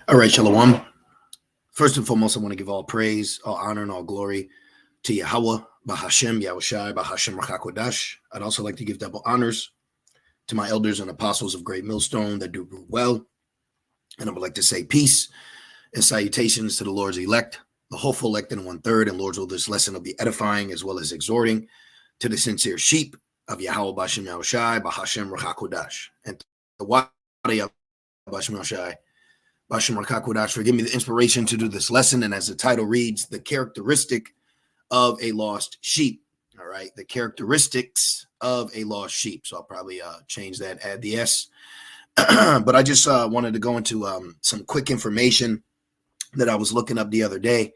All right, Shalom. First and foremost, I want to give all praise, all honor, and all glory to Yahweh, Bahashem, Yahushai, Bahashem Rachakodash. I'd also like to give double honors to my elders and apostles of Great Millstone that do well. And I would like to say peace and salutations to the Lord's elect, the hopeful elect in 1/3, and Lord's will this lesson will be edifying as well as exhorting to the sincere sheep of Yahweh, Bahashem, Yahushai, Bahashem Rachakodash. And the Wadi of Bahashem Yahushai, Bashem Rakakwadash, for giving me the inspiration to do this lesson. And as the title reads, the characteristic of a lost sheep. All right, the characteristics of a lost sheep. So I'll probably change that, add the S. But I just wanted to go into some quick information that I was looking up the other day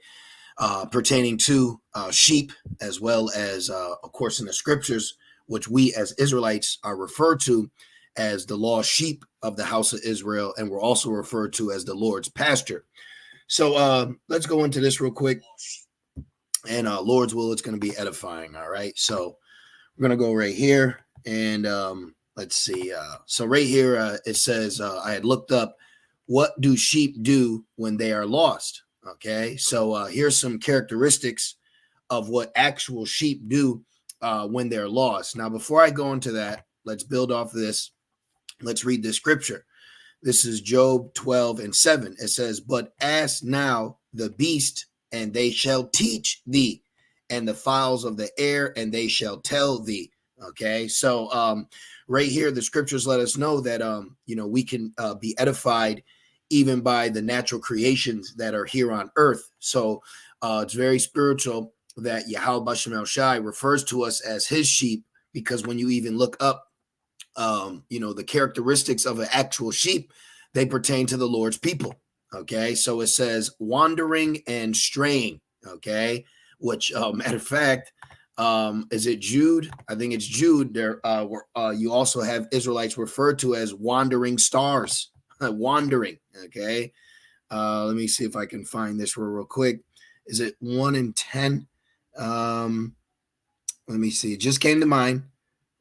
pertaining to sheep, as well as, of course, in the scriptures, which we as Israelites are referred to as the lost sheep of the house of Israel, and we're also referred to as the Lord's pasture. So let's go into this real quick, and Lord's will, it's going to be edifying. All right, so we're going to go right here, and let's see. So right here, it says, I had looked up, what do sheep do when they are lost? Okay, so here's some characteristics of what actual sheep do when they're lost. Now, before I go into that, let's build off this. Let's read the scripture. This is Job 12:7. It says, but ask now the beast, and they shall teach thee, and the fowls of the air, and they shall tell thee. Okay, so right here, the scriptures let us know that, we can be edified even by the natural creations that are here on earth. So it's very spiritual that Yahweh Bashem El Shai refers to us as his sheep, because when you even look up the characteristics of an actual sheep, they pertain to the Lord's people. Okay, so it says wandering and straying. Okay, which matter of fact, is it Jude? I think it's Jude. There, you also have Israelites referred to as wandering stars. Wandering. Okay, let me see if I can find this real quick. Is it 1:10? Let me see. It just came to mind.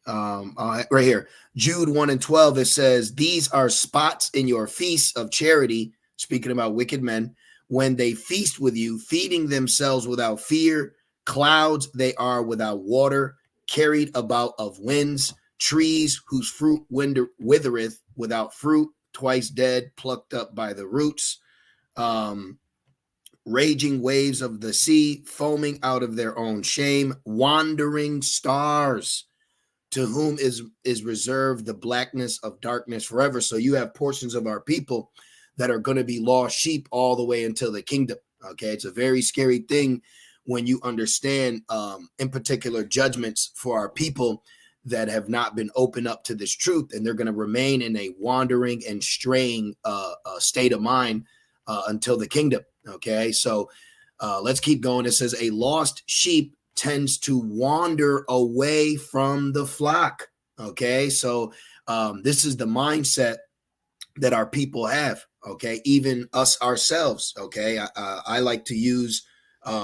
Right here, Jude 1:12, it says, these are spots in your feasts of charity, speaking about wicked men, when they feast with you, feeding themselves without fear. Clouds they are without water, carried about of winds, trees whose fruit withereth, without fruit, twice dead, plucked up by the roots. Raging waves of the sea, foaming out of their own shame, wandering stars, to whom is reserved the blackness of darkness forever. So you have portions of our people that are going to be lost sheep all the way until the kingdom. Okay, it's a very scary thing when you understand, in particular, judgments for our people that have not been opened up to this truth, and they're going to remain in a wandering and straying state of mind until the kingdom. Okay, so let's keep going. It says a lost sheep tends to wander away from the flock. Okay, so this is the mindset that our people have. Okay, even us ourselves. Okay, I like to use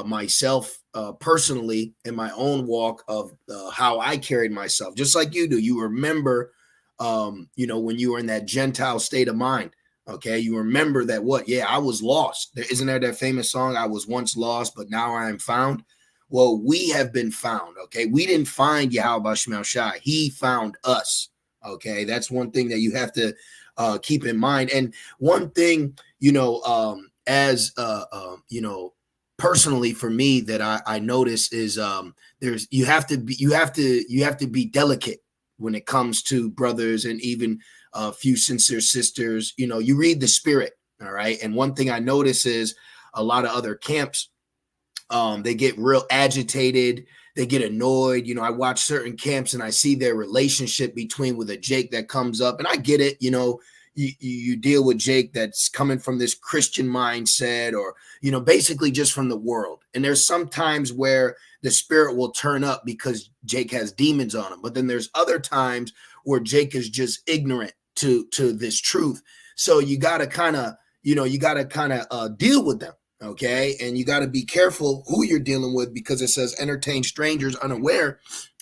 myself personally in my own walk of how I carried myself, just like you do. You remember, when you were in that Gentile state of mind. Okay, you remember that I was lost. Isn't there that famous song, I was once lost, but now I am found? Well, we have been found. Okay, we didn't find Yahweh Bashem Shai. He found us. Okay, that's one thing that you have to keep in mind. And one thing, personally for me that I notice is you have to be delicate when it comes to brothers and even a few sincere sisters. You read the spirit. All right, and one thing I notice is a lot of other camps, they get real agitated, they get annoyed. I watch certain camps and I see their relationship with a Jake that comes up, and I get it. You deal with Jake that's coming from this Christian mindset, or basically just from the world. And there's some times where the spirit will turn up because Jake has demons on him, but then there's other times where Jake is just ignorant to this truth. So you got to kind of deal with them. Okay, and you got to be careful who you're dealing with, because it says entertain strangers unaware.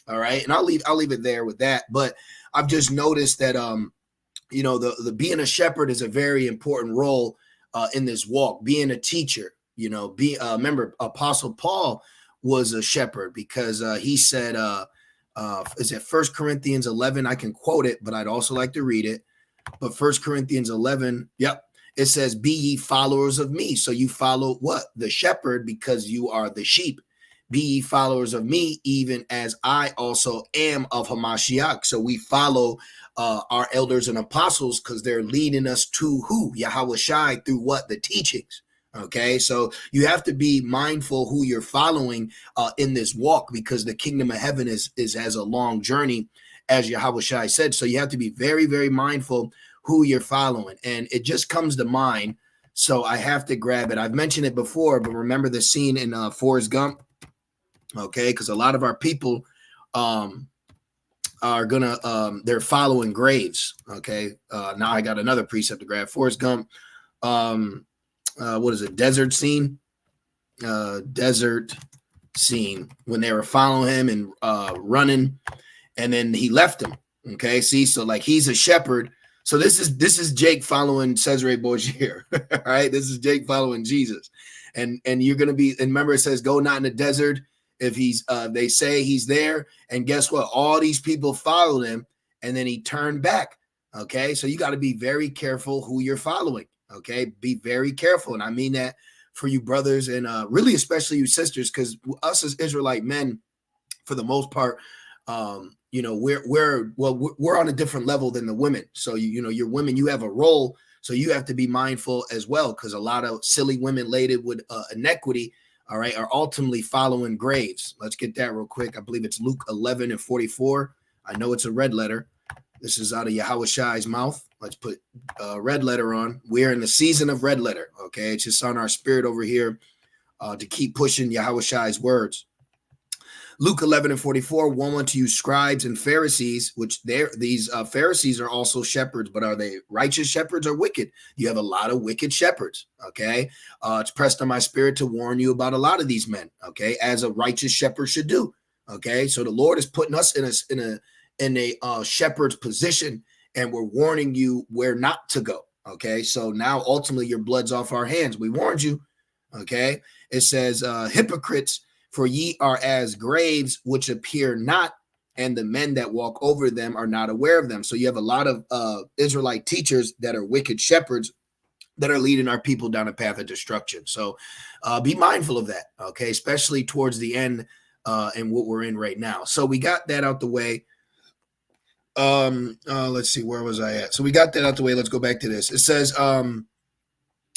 All right, and I'll leave it there with that. But I've just noticed that the being a shepherd is a very important role in this walk, being a teacher. Remember, Apostle Paul was a shepherd because he said, is it 1 Corinthians 11? I can quote it, but I'd also like to read it. But 1 Corinthians 11, yep, it says, be ye followers of me. So you follow what? The shepherd, because you are the sheep. Be ye followers of me, even as I also am of Hamashiach. So we follow our elders and apostles because they're leading us to who? Yahweh Shai, through what? The teachings. Okay, so you have to be mindful who you're following in this walk, because the kingdom of heaven is as a long journey, as Yahweh Shai said. So you have to be very, very mindful who you're following. And it just comes to mind, so I have to grab it. I've mentioned it before, but remember the scene in Forrest Gump? Okay, because a lot of our people are gonna they're following graves. Okay, now I got another precept to grab. Forrest Gump, what is it? Desert scene, when they were following him and running, and then he left them. Okay, see, so like he's a shepherd. So this is Jake following Cesare Borgia, right? This is Jake following Jesus, and you're gonna be. And remember, it says, "Go not in the desert." If he's, they say he's there, and guess what? All these people followed him, and then he turned back. Okay, so you got to be very careful who you're following. Okay, be very careful, and I mean that for you brothers, and really especially you sisters, because us as Israelite men, for the most part, we're on a different level than the women. So you're women, you have a role, so you have to be mindful as well, because a lot of silly women laden with iniquity, all right, are ultimately following graves. Let's get that real quick. I believe it's Luke 11 and 44. I know it's a red letter. This is out of Yahweh Shai's mouth. Let's put red letter on. We're in the season of red letter. Okay, it's just on our spirit over here to keep pushing Yahweh Shai's words. Luke 11 and 44, woe unto you, scribes and Pharisees, which these Pharisees are also shepherds, but are they righteous shepherds or wicked? You have a lot of wicked shepherds, okay? It's pressed on my spirit to warn you about a lot of these men, okay, as a righteous shepherd should do, okay? So the Lord is putting us in a shepherd's position, and we're warning you where not to go, okay? So now ultimately your blood's off our hands. We warned you, okay? It says, hypocrites, for ye are as graves which appear not, and the men that walk over them are not aware of them. So you have a lot of Israelite teachers that are wicked shepherds that are leading our people down a path of destruction. So be mindful of that, okay, especially towards the end and what we're in right now. So we got that out the way. Let's see, where was I at? So we got that out the way. Let's go back to this.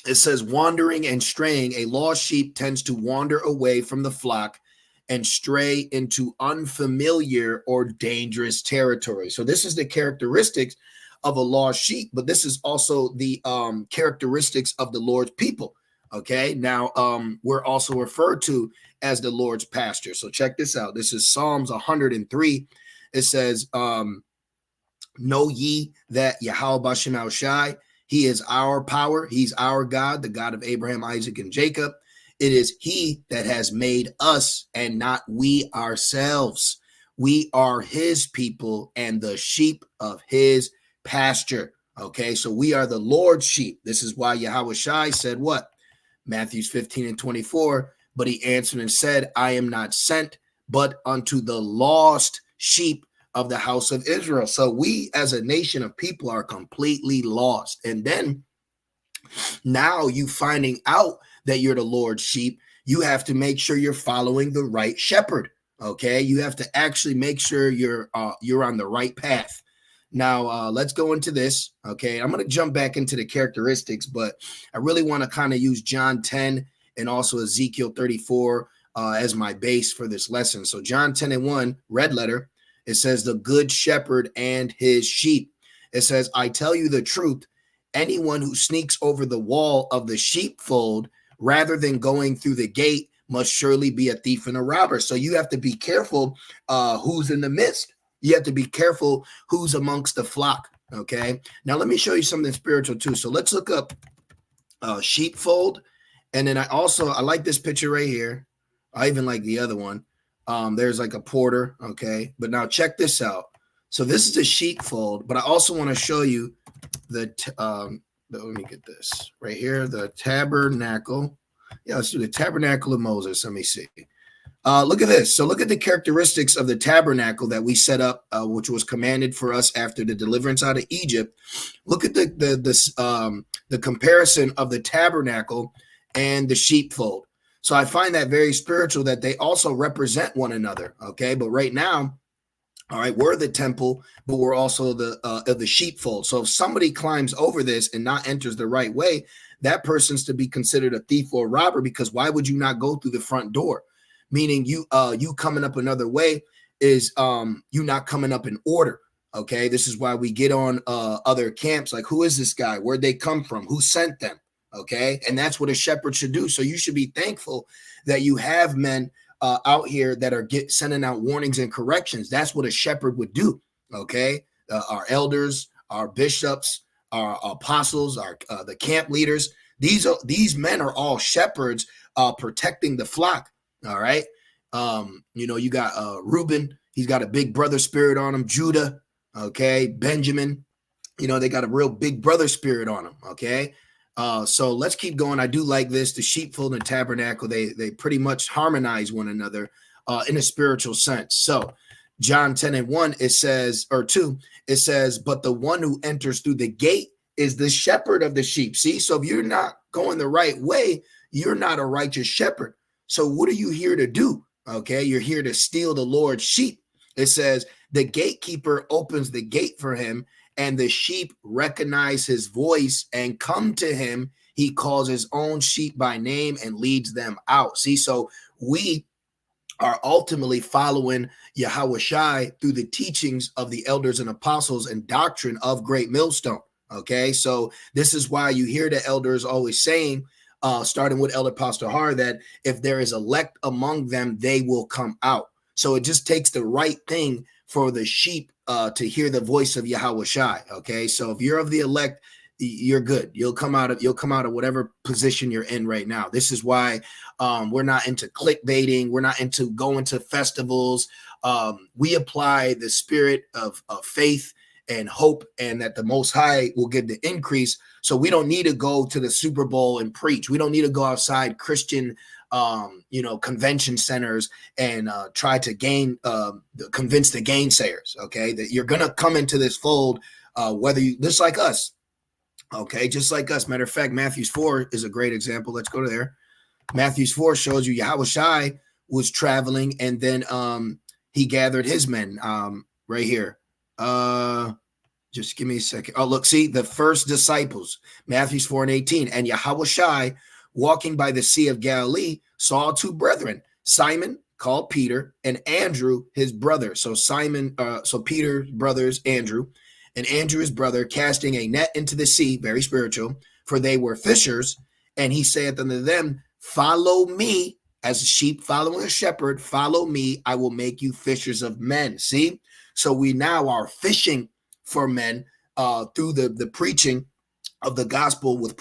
It says wandering and straying. A lost sheep tends to wander away from the flock and stray into unfamiliar or dangerous territory. So this is the characteristics of a lost sheep, but this is also the characteristics of the Lord's people. Okay, now we're also referred to as the Lord's pasture. So check this out. This is Psalms 103. It says, know ye that Yahweh Bashem Shai, he is our power. He's our God, the God of Abraham, Isaac, and Jacob. It is he that has made us and not we ourselves. We are his people and the sheep of his pasture. Okay, so we are the Lord's sheep. This is why Yahweh Shai said what? Matthew 15 and 24. But he answered and said, I am not sent but unto the lost sheep of the house of Israel. So we as a nation of people are completely lost. And then now you finding out that you're the Lord's sheep, you have to make sure you're following the right shepherd. Okay, you have to actually make sure you're on the right path. Now let's go into this. Okay, I'm going to jump back into the characteristics, but I really want to kind of use John 10 and also Ezekiel 34 as my base for this lesson. So John 10 and 1, red letter. It says the good shepherd and his sheep. It says, I tell you the truth. Anyone who sneaks over the wall of the sheepfold rather than going through the gate must surely be a thief and a robber. So you have to be careful who's in the midst. You have to be careful who's amongst the flock. Okay. Now let me show you something spiritual too. So let's look up sheepfold. And then I like this picture right here. I even like the other one. There's like a porter, okay? But now check this out. So this is a sheepfold, but I also want to show you the let me get this right here. The tabernacle. Yeah, let's do the tabernacle of Moses. Let me see. Look at this. So look at the characteristics of the tabernacle that we set up, which was commanded for us after the deliverance out of Egypt. Look at the comparison of the tabernacle and the sheepfold. So I find that very spiritual, that they also represent one another. Okay, but right now, all right, we're the temple, but we're also the sheepfold. So if somebody climbs over this and not enters the right way, that person's to be considered a thief or a robber, because why would you not go through the front door? Meaning you coming up another way is you not coming up in order. Okay, this is why we get on other camps. Like, who is this guy? Where'd they come from? Who sent them? Okay, and that's what a shepherd should do. So you should be thankful that you have men out here that are sending out warnings and corrections. That's what a shepherd would do. Okay, our elders, our bishops, our apostles, our the camp leaders. These men are all shepherds protecting the flock. All right. You got Reuben. He's got a big brother spirit on him. Judah. Okay. Benjamin. They got a real big brother spirit on him. Okay. So let's keep going. I do like this. The sheepfold and tabernacle, they pretty much harmonize one another in a spiritual sense. So John 10:1, it says, or 2, it says, but the one who enters through the gate is the shepherd of the sheep. See, so if you're not going the right way, you're not a righteous shepherd. So what are you here to do? Okay, you're here to steal the Lord's sheep. It says the gatekeeper opens the gate for him, and the sheep recognize his voice and come to him. He calls his own sheep by name and leads them out. See, so we are ultimately following Yahushua through the teachings of the elders and apostles and doctrine of Great Millstone. Okay, so this is why you hear the elders always saying, starting with Elder Pastor Har, that if there is elect among them, they will come out. So it just takes the right thing for the sheep to hear the voice of Yahushua. Okay, so if you're of the elect, you're good. You'll come out of whatever position you're in right now. This is why we're not into clickbaiting. We're not into going to festivals. We apply the spirit of faith and hope, and that the Most High will give the increase. So we don't need to go to the Super Bowl and preach. We don't need to go outside Christian, convention centers and try to convince the gainsayers. Okay, that you're gonna come into this fold, whether you just like us. Okay, just like us. Matter of fact, Matthews 4 is a great example. Let's go to there. Matthews 4 shows you Yahushua was traveling, and then he gathered his men right here. Just give me a second. Oh, look, see the first disciples, Matthews 4:18, and Yahushua walking by the Sea of Galilee saw two brethren, Simon called Peter and Andrew his brother. So Peter's brothers, Andrew, and Andrew his brother, casting a net into the sea, very spiritual, for they were fishers. And he saith unto them, follow me, as a sheep following a shepherd, follow me, I will make you fishers of men. See? So we now are fishing for men through the preaching of the gospel, with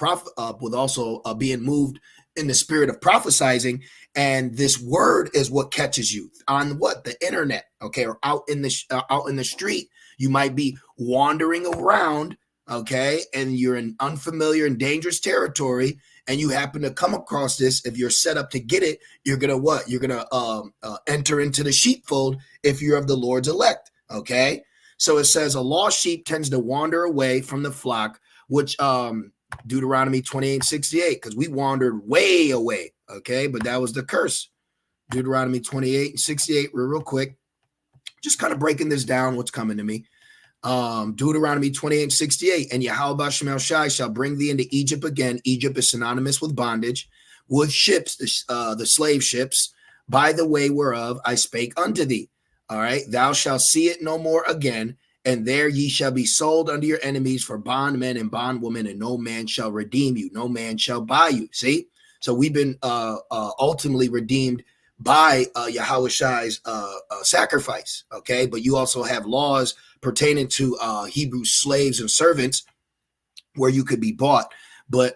also being moved in the spirit of prophesizing. And this word is what catches you on the internet, okay, or out in the street. You might be wandering around, okay, and you're in unfamiliar and dangerous territory, and you happen to come across this. If you're set up to get it, you're gonna what? You're gonna enter into the sheepfold if you're of the Lord's elect. Okay, so it says a lost sheep tends to wander away from the flock, which Deuteronomy 28:68, because we wandered way away. Okay, but that was the curse. Deuteronomy 28:68, real quick, just kind of breaking this down. What's coming to me? Deuteronomy 28:68, and Yahweh Shemel Shai shall bring thee into Egypt again. Egypt is synonymous with bondage, with ships, the slave ships, by the way whereof I spake unto thee. All right, thou shalt see it no more again, and there ye shall be sold unto your enemies for bondmen and bondwomen, and no man shall redeem you, no man shall buy you. See, so we've been ultimately redeemed by Yahushua's sacrifice. Okay, but you also have laws pertaining to Hebrew slaves and servants where you could be bought, but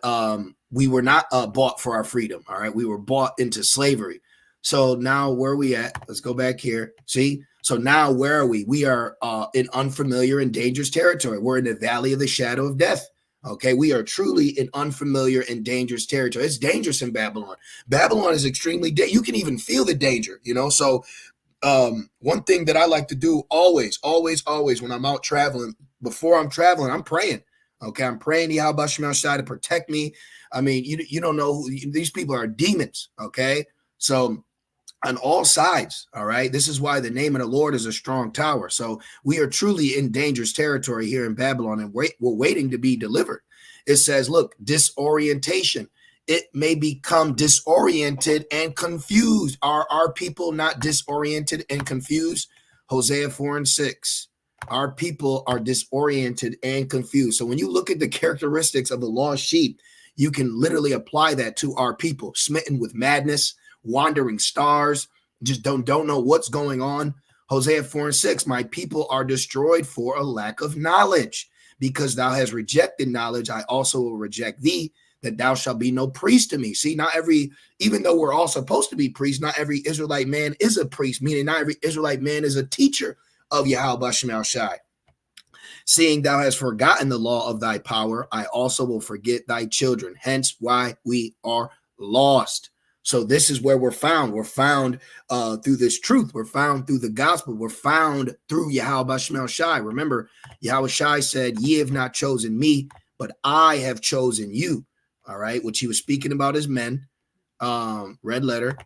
we were not bought for our freedom. All right, we were bought into slavery. So now where are we at? Let's go back here. See, so now where are we? We are in unfamiliar and dangerous territory. We're in the valley of the shadow of death. Okay, we are truly in unfamiliar and dangerous territory. It's dangerous in Babylon. Babylon is extremely you can even feel the danger, So one thing that I like to do always when I'm out traveling, before I'm traveling, I'm praying. Okay, I'm praying Yahweh Shem Shai to protect me. I mean, you don't know these people are demons. Okay, so on all sides. All right. This is why the name of the Lord is a strong tower. So we are truly in dangerous territory here in Babylon, and we're waiting to be delivered. It says, look, disorientation. It may become disoriented and confused. Are our people not disoriented and confused? Hosea 4:6. Our people are disoriented and confused. So when you look at the characteristics of the lost sheep, you can literally apply that to our people, smitten with madness, wandering stars, just don't know what's going on. Hosea 4:6, my people are destroyed for a lack of knowledge. Because thou hast rejected knowledge, I also will reject thee, that thou shalt be no priest to me. See, not every, even though we're all supposed to be priests, not every Israelite man is a priest, meaning not every Israelite man is a teacher of Yahweh Shem Shai. Seeing thou hast forgotten the law of thy power, I also will forget thy children. Hence why we are lost. So this is where we're found. We're found through this truth. We're found through the gospel. We're found through Yahweh Shem Shai. Remember, Yahweh Shai said, ye have not chosen me, but I have chosen you. All right, which he was speaking about his men. Red letter,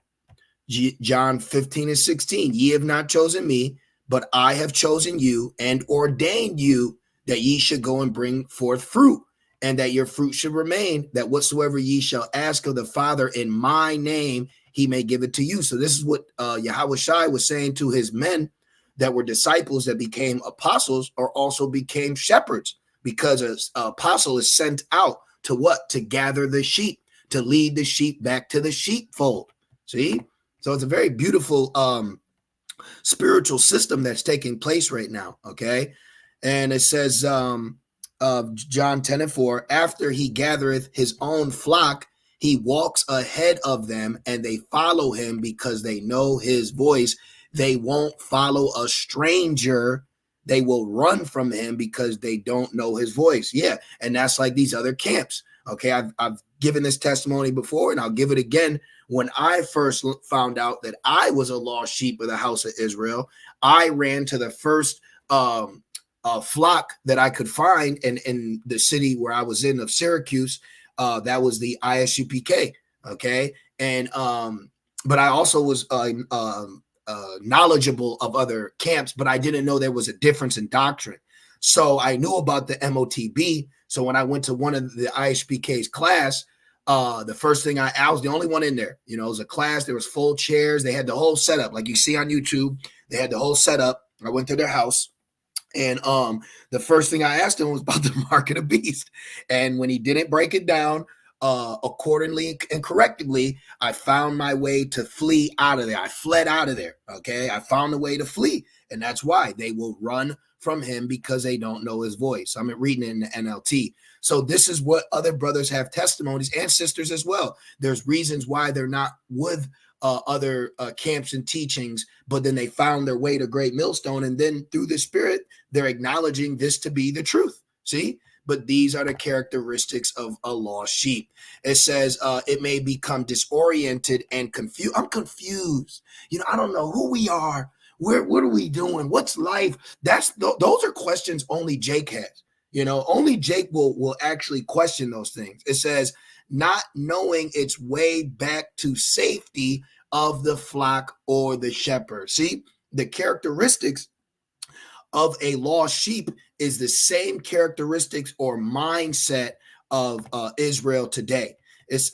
John 15:16. Ye have not chosen me, but I have chosen you and ordained you that ye should go and bring forth fruit, and that your fruit should remain, that whatsoever ye shall ask of the Father in my name, he may give it to you. So this is what Yahweh Shai was saying to his men that were disciples that became apostles or also became shepherds, because an apostle is sent out to what? To gather the sheep, to lead the sheep back to the sheepfold. See? So it's a very beautiful spiritual system that's taking place right now, okay? And it says, John 10:4, after he gathereth his own flock, he walks ahead of them, and they follow him because they know his voice. They won't follow a stranger. They will run from him because they don't know his voice. Yeah, and that's like these other camps. Okay, I've given this testimony before, and I'll give it again. When I first found out that I was a lost sheep of the house of Israel, I ran to the first flock that I could find in the city where I was in of Syracuse. That was the ISUPK. Okay, and but I also was knowledgeable of other camps, but I didn't know there was a difference in doctrine. So I knew about the MOTB. So when I went to one of the ISPK's class, the first thing I was the only one in there. It was a class. There was full chairs. They had the whole setup, like you see on YouTube. They had the whole setup. I went to their house, and the first thing I asked him was about the mark of the beast. And when he didn't break it down accordingly and correctly, I found my way to flee out of there. I fled out of there. Okay, I found a way to flee, and that's why they will run from him, because they don't know his voice. I'm reading it in the NLT. So this is what other brothers have testimonies, and sisters as well. There's reasons why they're not with other camps and teachings, but then they found their way to Great Millstone, and then through the Spirit, they're acknowledging this to be the truth. See? But these are the characteristics of a lost sheep. It says it may become disoriented and confused. I'm confused. I don't know who we are. What are we doing? What's life? Those are questions only Jake has. Only Jake will actually question those things. It says, not knowing its way back to safety of the flock or the shepherd. See, the characteristics of a lost sheep is the same characteristics or mindset of Israel today.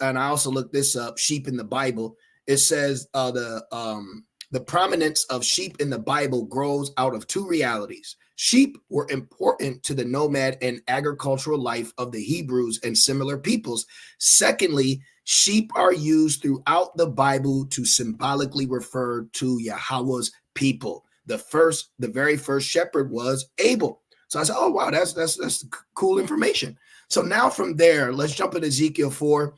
And I also looked this up, sheep in the Bible. It says the prominence of sheep in the Bible grows out of two realities. Sheep were important to the nomad and agricultural life of the Hebrews and similar peoples. Secondly, sheep are used throughout the Bible to symbolically refer to Yahweh's people. The very first shepherd was Abel. So I said, oh, wow, that's cool information. So now from there, let's jump into Ezekiel 4.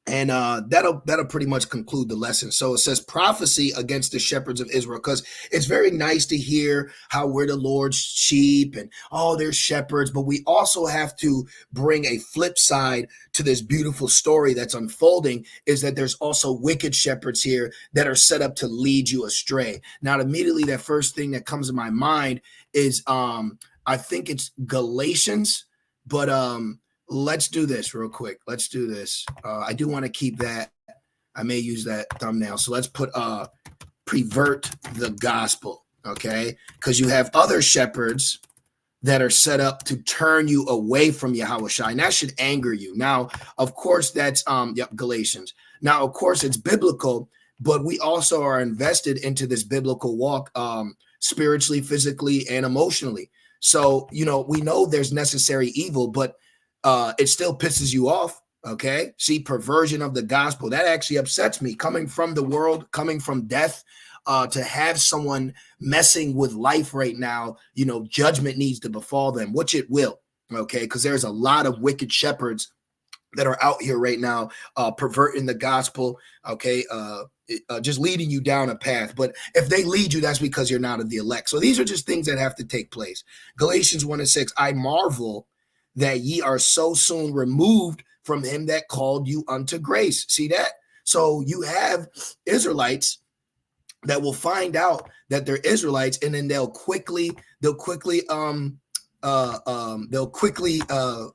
And that'll pretty much conclude the lesson. So it says prophecy against the shepherds of Israel, because it's very nice to hear how we're the Lord's sheep and they're shepherds, but we also have to bring a flip side to this beautiful story that's unfolding, is that there's also wicked shepherds here that are set up to lead you astray. Now, immediately that first thing that comes to my mind is I think it's Galatians, but let's do this real quick. Let's do this. I do want to keep that. I may use that thumbnail. So let's put pervert the gospel, okay? Because you have other shepherds that are set up to turn you away from Yahushua, and that should anger you. Now, of course, that's Galatians. Now, of course, it's biblical, but we also are invested into this biblical walk spiritually, physically, and emotionally. So, we know there's necessary evil, but it still pisses you off, okay? See, perversion of the gospel, that actually upsets me. Coming from the world, coming from death, to have someone messing with life right now, judgment needs to befall them, which it will, okay? Because there's a lot of wicked shepherds that are out here right now, perverting the gospel, okay? Just leading you down a path. But if they lead you, that's because you're not of the elect. So these are just things that have to take place. Galatians 1:6, I marvel that ye are so soon removed from him that called you unto grace. See that? So you have Israelites that will find out that they're Israelites, and then they'll quickly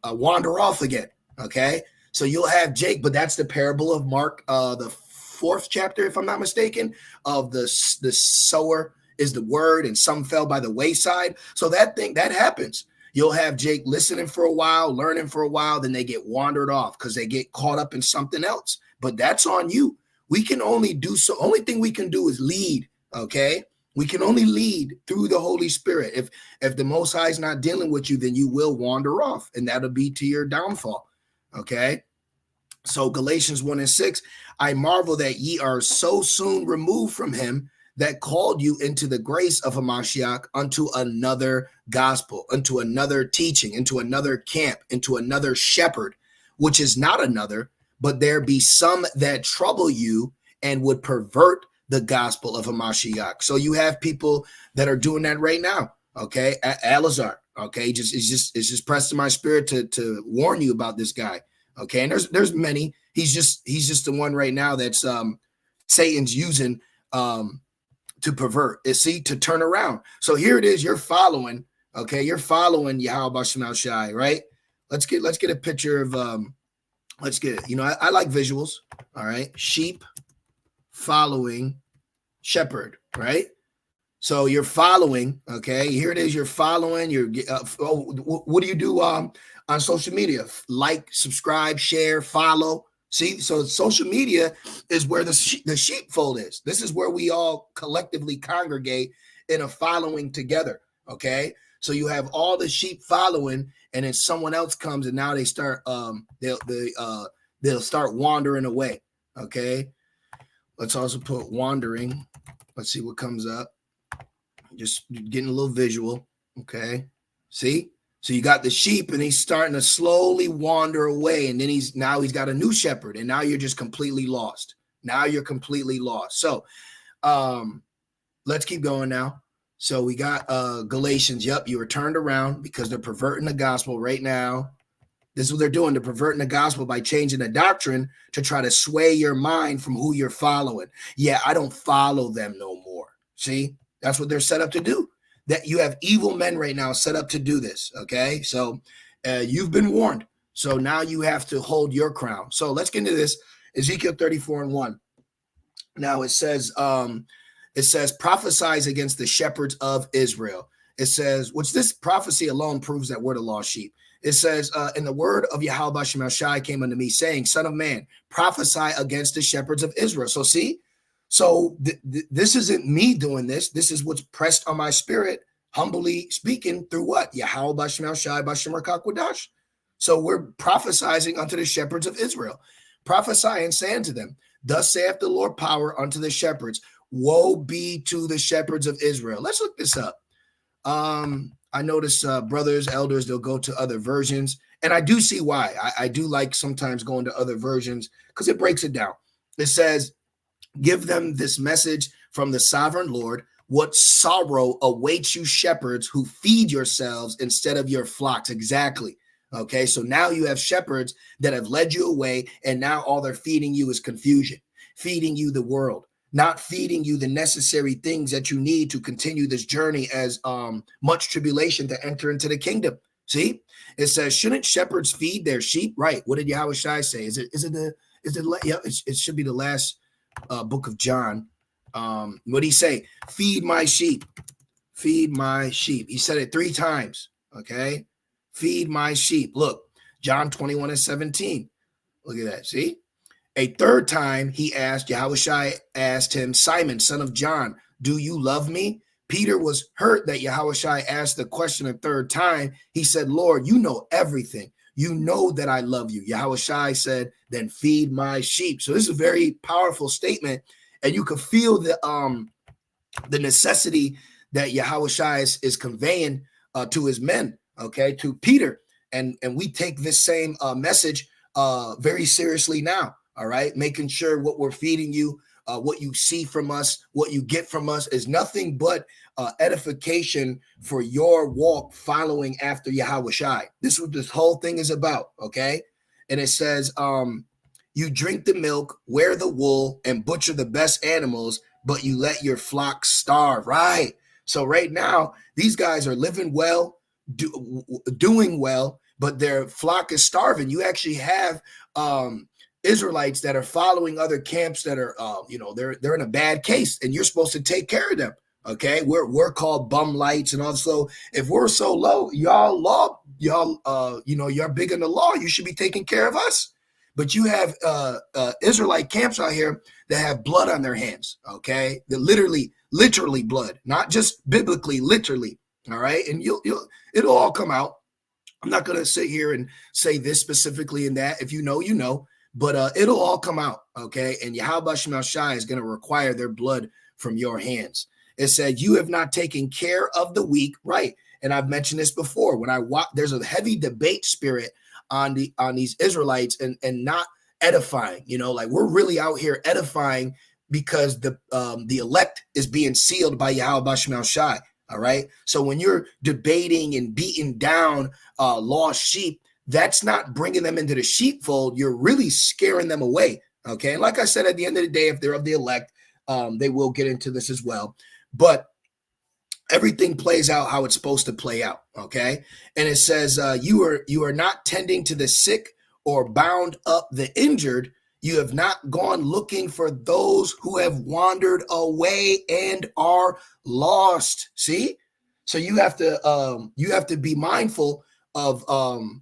wander off again. Okay, so you'll have Jake, but that's the parable of Mark, the 4th chapter, if I'm not mistaken, of the sower is the word, and some fell by the wayside. So that happens. You'll have Jake listening for a while, learning for a while, then they get wandered off because they get caught up in something else. But that's on you. We can only do so. Only thing we can do is lead, okay? We can only lead through the Holy Spirit. If the Most High is not dealing with you, then you will wander off, and that'll be to your downfall, okay? So Galatians 1:6, I marvel that ye are so soon removed from him that called you into the grace of Hamashiach unto another gospel, unto another teaching, into another camp, into another shepherd, which is not another, but there be some that trouble you and would pervert the gospel of Hamashiach. So you have people that are doing that right now, okay? Alazar, okay? It's just pressed in my spirit to warn you about this guy, okay? And there's many. He's just the one right now that's Satan's using to pervert, to turn around. So here it is, you're following, okay? You're following Yahweh Bashem Shai, right? Let's get a picture of, let's get it. I like visuals, all right? Sheep following shepherd, right? So you're following, okay? Here it is, you're following, what do you do on social media? Like, subscribe, share, follow. See, so social media is where the sheepfold is. This is where we all collectively congregate in a following together, okay? So you have all the sheep following, and then someone else comes, and now they start they'll start wandering away, okay? Let's also put wandering. Let's see what comes up. Just getting a little visual, okay? See? So you got the sheep, and he's starting to slowly wander away, and then he's got a new shepherd, and now you're just completely lost. Now you're completely lost. So let's keep going now. So we got Galatians. Yep, you were turned around because they're perverting the gospel right now. This is what they're doing. They're perverting the gospel by changing the doctrine to try to sway your mind from who you're following. Yeah, I don't follow them no more. See, that's what they're set up to do. That you have evil men right now set up to do this, okay? So you've been warned. So now you have to hold your crown. So let's get into this. Ezekiel 34:1. Now it says prophesies against the shepherds of Israel. It says, which this prophecy alone proves that we're the lost sheep. It says, and the word of Yahweh Bashem Shai came unto me, saying, Son of man, prophesy against the shepherds of Israel. So see, so this isn't me doing this. This is what's pressed on my spirit, humbly speaking, through what? Yahweh Bashem Shai Bashem Rakakwodash. So we're prophesying unto the shepherds of Israel. Prophesy and say unto them, Thus saith the Lord power unto the shepherds. Woe be to the shepherds of Israel. Let's look this up. I notice brothers, elders, they'll go to other versions. And I do see why. I do like sometimes going to other versions because it breaks it down. It says, give them this message from the sovereign Lord. What sorrow awaits you, shepherds who feed yourselves instead of your flocks? Exactly. Okay, so now you have shepherds that have led you away, and now all they're feeding you is confusion, feeding you the world, not feeding you the necessary things that you need to continue this journey as much tribulation to enter into the kingdom. See, it says, shouldn't shepherds feed their sheep? Right. What did Yahweh Shai say? It should be the last book of John. What did he say? Feed my sheep. Feed my sheep. He said it 3 times. Okay. Feed my sheep. Look, John 21:17. Look at that. See? A 3rd time he asked, Yahushua asked him, Simon, son of John, do you love me? Peter was hurt that Yahushua asked the question a 3rd time. He said, Lord, you know everything. You know that I love you. Yahushua said, then feed my sheep. So this is a very powerful statement. And you can feel the necessity that Yahushua is conveying to his men, okay, to Peter. And we take this same message very seriously now, all right, making sure what we're feeding you, what you see from us, what you get from us is nothing but edification for your walk following after Yahushua. This is what this whole thing is about, okay? And it says, you drink the milk, wear the wool, and butcher the best animals, but you let your flock starve, right? So right now, these guys are living well, doing well, but their flock is starving. You actually have Israelites that are following other camps that are, they're in a bad case, and you're supposed to take care of them. Okay, we're called bum lights and all. So if we're so low, you're big in the law. You should be taking care of us. But you have Israelite camps out here that have blood on their hands. Okay, they're literally blood, not just biblically, literally. All right, and it'll all come out. I'm not going to sit here and say this specifically in that. If you know, you know. But it'll all come out, okay? And Yahweh Shema Shai is going to require their blood from your hands. It said, you have not taken care of the weak, right? And I've mentioned this before. When I watch, there's a heavy debate spirit on these Israelites and not edifying. Like we're really out here edifying because the elect is being sealed by Yahweh Shema Shai. All right. So when you're debating and beating down lost sheep, that's not bringing them into the sheepfold. You're really scaring them away. Okay. And like I said, at the end of the day, if they're of the elect, they will get into this as well. But everything plays out how it's supposed to play out. Okay. And it says, you are not tending to the sick or bound up the injured. You have not gone looking for those who have wandered away and are lost. See? So you have to be mindful of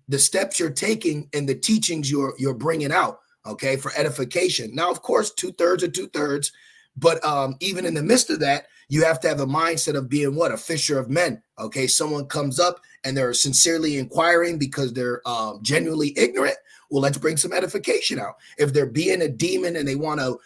the steps you're taking and the teachings you're bringing out, okay, for edification. Now, of course, 2/3 are 2/3, but even in the midst of that, you have to have a mindset of being what? A fisher of men, okay? Someone comes up and they're sincerely inquiring because they're genuinely ignorant. Well, let's bring some edification out. If they're being a demon and they want to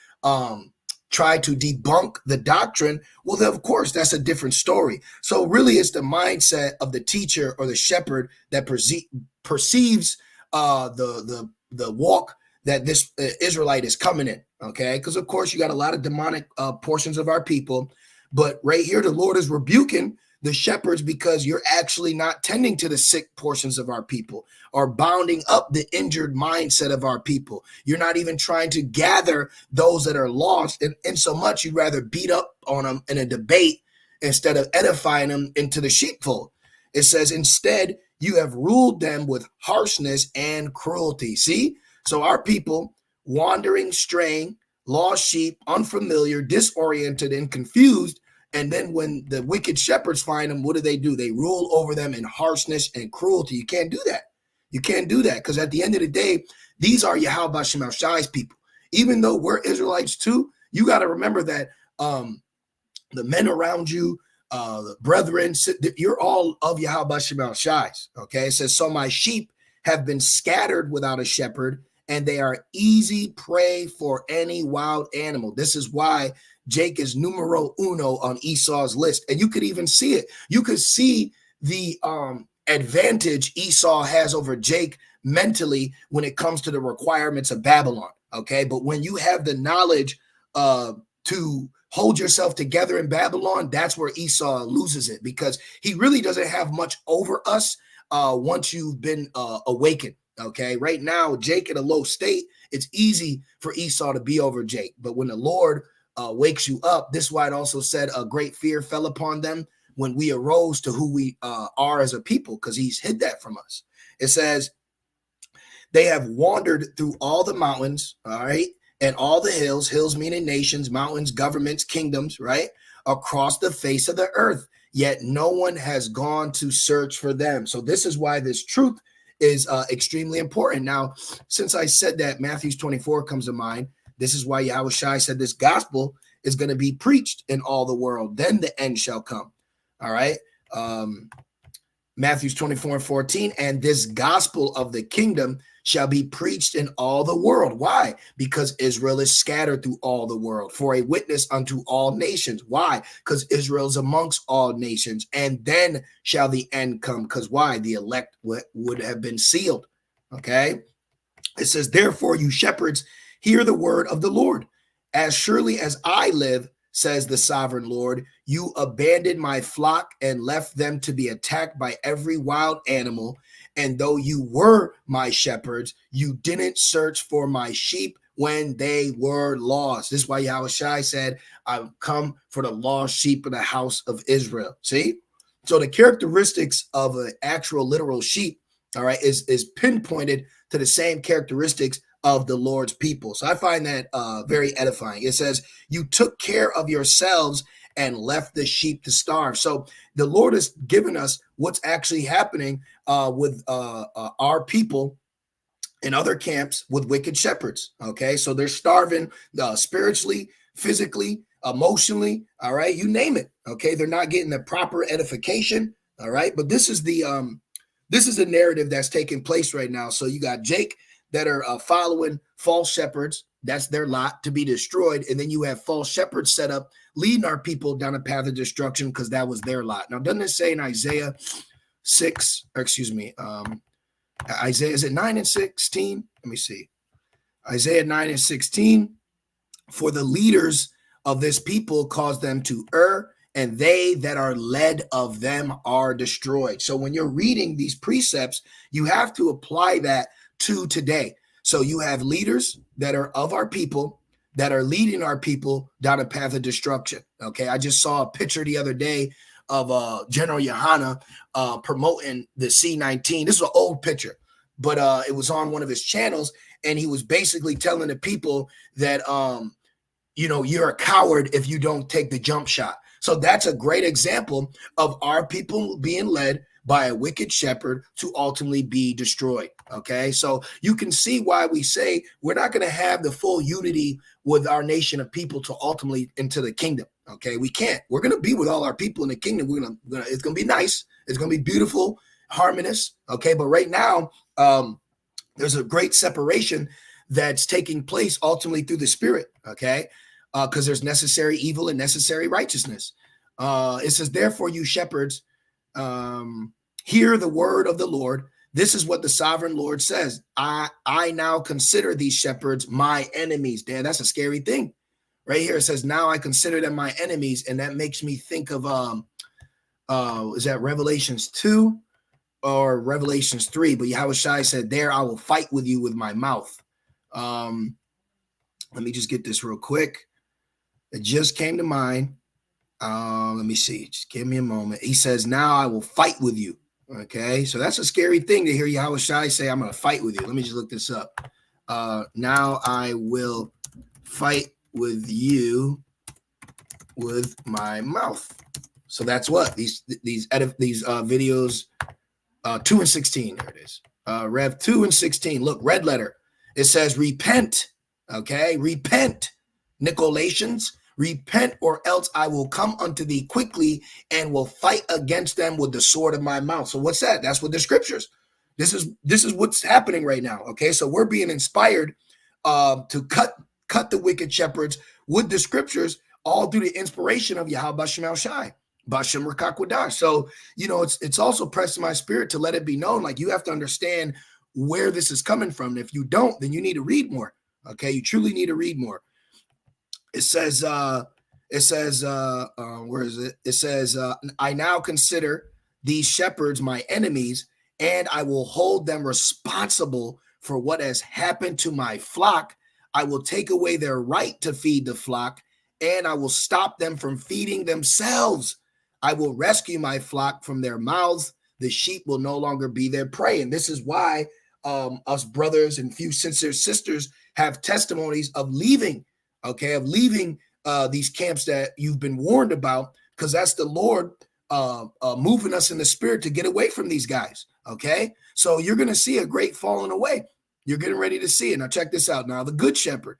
try to debunk the doctrine, well, then, of course, that's a different story. So really, it's the mindset of the teacher or the shepherd that perceives the walk that this Israelite is coming in, okay? Because, of course, you got a lot of demonic portions of our people. But right here, the Lord is rebuking the shepherds because you're actually not tending to the sick portions of our people or bounding up the injured mindset of our people. You're not even trying to gather those that are lost. And so much you'd rather beat up on them in a debate instead of edifying them into the sheepfold. It says, instead, you have ruled them with harshness and cruelty. See? So our people wandering, straying, lost sheep, unfamiliar, disoriented, and confused. And then when the wicked shepherds find them, what do? They rule over them in harshness and cruelty. You can't do that. You can't do that because at the end of the day, these are Yahweh Shema Shai's people. Even though we're Israelites too, you got to remember that the men around you, the brethren, you're all of Yahweh Shema Shai's. Okay, it says, so my sheep have been scattered without a shepherd, and they are easy prey for any wild animal. This is why Jake is numero uno on Esau's list. And you could even see it. You could see the advantage Esau has over Jake mentally when it comes to the requirements of Babylon. Okay, but when you have the knowledge to hold yourself together in Babylon, that's where Esau loses it, because he really doesn't have much over us once you've been awakened. Okay, right now, Jake in a low state, it's easy for Esau to be over Jake. But when the Lord wakes you up, this is why it also said a great fear fell upon them when we arose to who we are as a people, because he's hid that from us. It says, they have wandered through all the mountains, all right, and all the hills meaning nations, mountains, governments, kingdoms, right, across the face of the earth, yet no one has gone to search for them. So this is why this truth is extremely important. Now, since I said that, Matthew 24 comes to mind. This is why Yahushua said this gospel is going to be preached in all the world. Then the end shall come. All right. Matthew 24:14, and this gospel of the kingdom shall be preached in all the world. Why? Because Israel is scattered through all the world for a witness unto all nations. Why? Because Israel is amongst all nations. And then shall the end come. Because why? The elect would have been sealed. Okay. It says, therefore, you shepherds, hear the word of the Lord. As surely as I live, says the sovereign Lord, you abandoned my flock and left them to be attacked by every wild animal. And though you were my shepherds, you didn't search for my sheep when they were lost. This is why Yahushua said, I've come for the lost sheep of the house of Israel. See? So the characteristics of an actual literal sheep, all right, is pinpointed to the same characteristics of the Lord's people. So I find that very edifying. It says, you took care of yourselves and left the sheep to starve. So the Lord has given us what's actually happening with our people in other camps with wicked shepherds. Okay, so they're starving spiritually, physically, emotionally. All right, you name it. Okay, they're not getting the proper edification. All right, but this is the narrative that's taking place right now. So you got Jake that are following false shepherds. That's their lot, to be destroyed. And then you have false shepherds set up, leading our people down a path of destruction because that was their lot. Now, doesn't it say in Isaiah 6, or excuse me, Isaiah, is it 9 and 16? Let me see. Isaiah 9 and 16, for the leaders of this people cause them to err, and they that are led of them are destroyed. So when you're reading these precepts, you have to apply that to today. So you have leaders that are of our people that are leading our people down a path of destruction. Okay, I just saw a picture the other day of General Yohana promoting the C-19. This is an old picture, but it was on one of his channels, and he was basically telling the people that you're a coward if you don't take the jump shot. So that's a great example of our people being led by a wicked shepherd to ultimately be destroyed. Okay, so you can see why we say we're not going to have the full unity with our nation of people to ultimately into the kingdom. Okay, we can't. We're going to be with all our people in the kingdom. It's going to be nice. It's going to be beautiful, harmonious. Okay, but right now, there's a great separation that's taking place ultimately through the Spirit. Okay, because there's necessary evil and necessary righteousness. It says, therefore, you shepherds, hear the word of the Lord. This is what the sovereign Lord says. I now consider these shepherds my enemies. Damn, that's a scary thing. Right here, it says, now I consider them my enemies. And that makes me think of, is that Revelations 2 or Revelations 3? But Yahushua said, there I will fight with you with my mouth. Let me just get this real quick. It just came to mind. Let me see. Just give me a moment. He says, now I will fight with you. Okay. So that's a scary thing to hear Yahushua say, I'm going to fight with you. Let me just look this up. Now I will fight with you with my mouth. So that's what these videos, 2 and 16. There it is. Rev 2 and 16. Look, red letter. It says, repent. Okay. Repent. Nicolaitans. Repent, or else I will come unto thee quickly and will fight against them with the sword of my mouth. So what's that? That's what the scriptures. This is what's happening right now. Okay, so we're being inspired to cut the wicked shepherds with the scriptures, all through the inspiration of Yahweh Shem El Shai. Bashem Rakakwadash. So, it's also pressed in my spirit to let it be known, like, you have to understand where this is coming from. And if you don't, then you need to read more. Okay, you truly need to read more. It says, where is it? It says, I now consider these shepherds my enemies, and I will hold them responsible for what has happened to my flock. I will take away their right to feed the flock, and I will stop them from feeding themselves. I will rescue my flock from their mouths. The sheep will no longer be their prey. And this is why us brothers and few sincere sisters have testimonies of leaving, these camps that you've been warned about, because that's the Lord moving us in the spirit to get away from these guys. Okay, so you're going to see a great falling away. You're getting ready to see it. Now check this out. Now the good shepherd,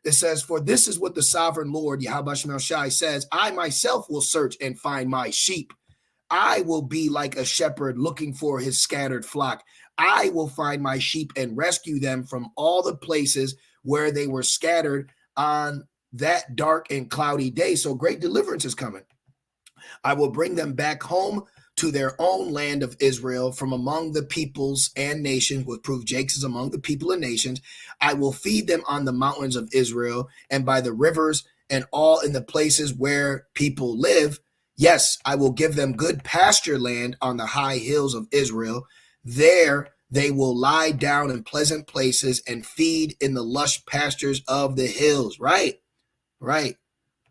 it says, for this is what the sovereign Lord, Yahweh Shemel Shai, says, I myself will search and find my sheep. I will be like a shepherd looking for his scattered flock. I will find my sheep and rescue them from all the places where they were scattered on that dark and cloudy day. So great deliverance is coming. I will bring them back home to their own land of Israel from among the peoples and nations, will prove Jake's is among the people and nations. I will feed them on the mountains of Israel and by the rivers and all in the places where people live. Yes, I will give them good pasture land on the high hills of Israel. There they will lie down in pleasant places and feed in the lush pastures of the hills. Right.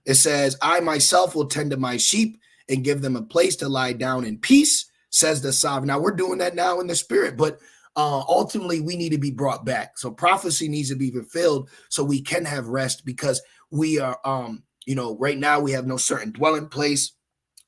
It says, I myself will tend to my sheep and give them a place to lie down in peace, says the sovereign. Now we're doing that now in the spirit, but ultimately we need to be brought back. So prophecy needs to be fulfilled so we can have rest, because we are, right now we have no certain dwelling place.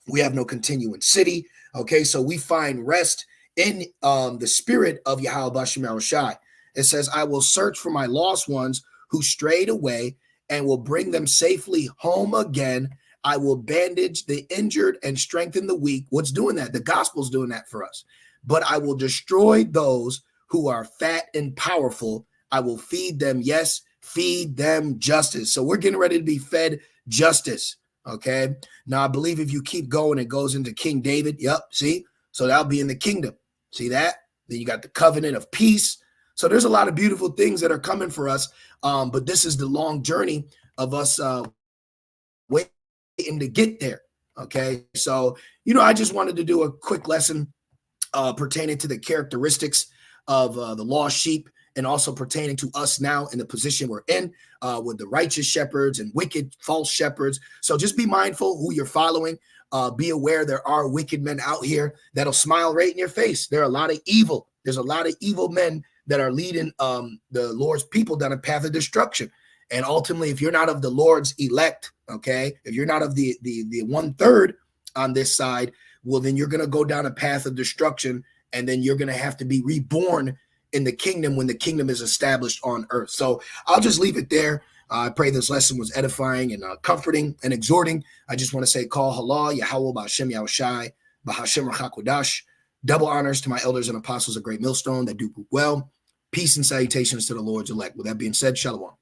We have no continuing city. Okay, so we find rest in the spirit of Yahweh Shemel Shai. It says, I will search for my lost ones who strayed away and will bring them safely home again. I will bandage the injured and strengthen the weak. What's doing that? The gospel's doing that for us. But I will destroy those who are fat and powerful. I will feed them. Yes, feed them justice. So we're getting ready to be fed justice. Okay. Now I believe if you keep going, it goes into King David. Yep. See? So that'll be in the kingdom. See that? Then you got the covenant of peace. So there's a lot of beautiful things that are coming for us. But this is the long journey of us waiting to get there. Okay. So, I just wanted to do a quick lesson pertaining to the characteristics of the lost sheep, and also pertaining to us now in the position we're in with the righteous shepherds and wicked false shepherds. So just be mindful who you're following. Be aware there are wicked men out here that'll smile right in your face. There are a lot of evil. There's a lot of evil men that are leading the Lord's people down a path of destruction. And ultimately, if you're not of the Lord's elect, okay, if you're not of the 1/3 on this side, well, then you're going to go down a path of destruction, and then you're going to have to be reborn in the kingdom when the kingdom is established on earth. So I'll just leave it there. I pray this lesson was edifying and comforting and exhorting. I just want to say, call halal, Yahweh, Ba'ashem Yahushai, Ba'ashem Rachakodash. Double honors to my elders and apostles of Great Millstone that do well. Peace and salutations to the Lord's elect. With that being said, shalom.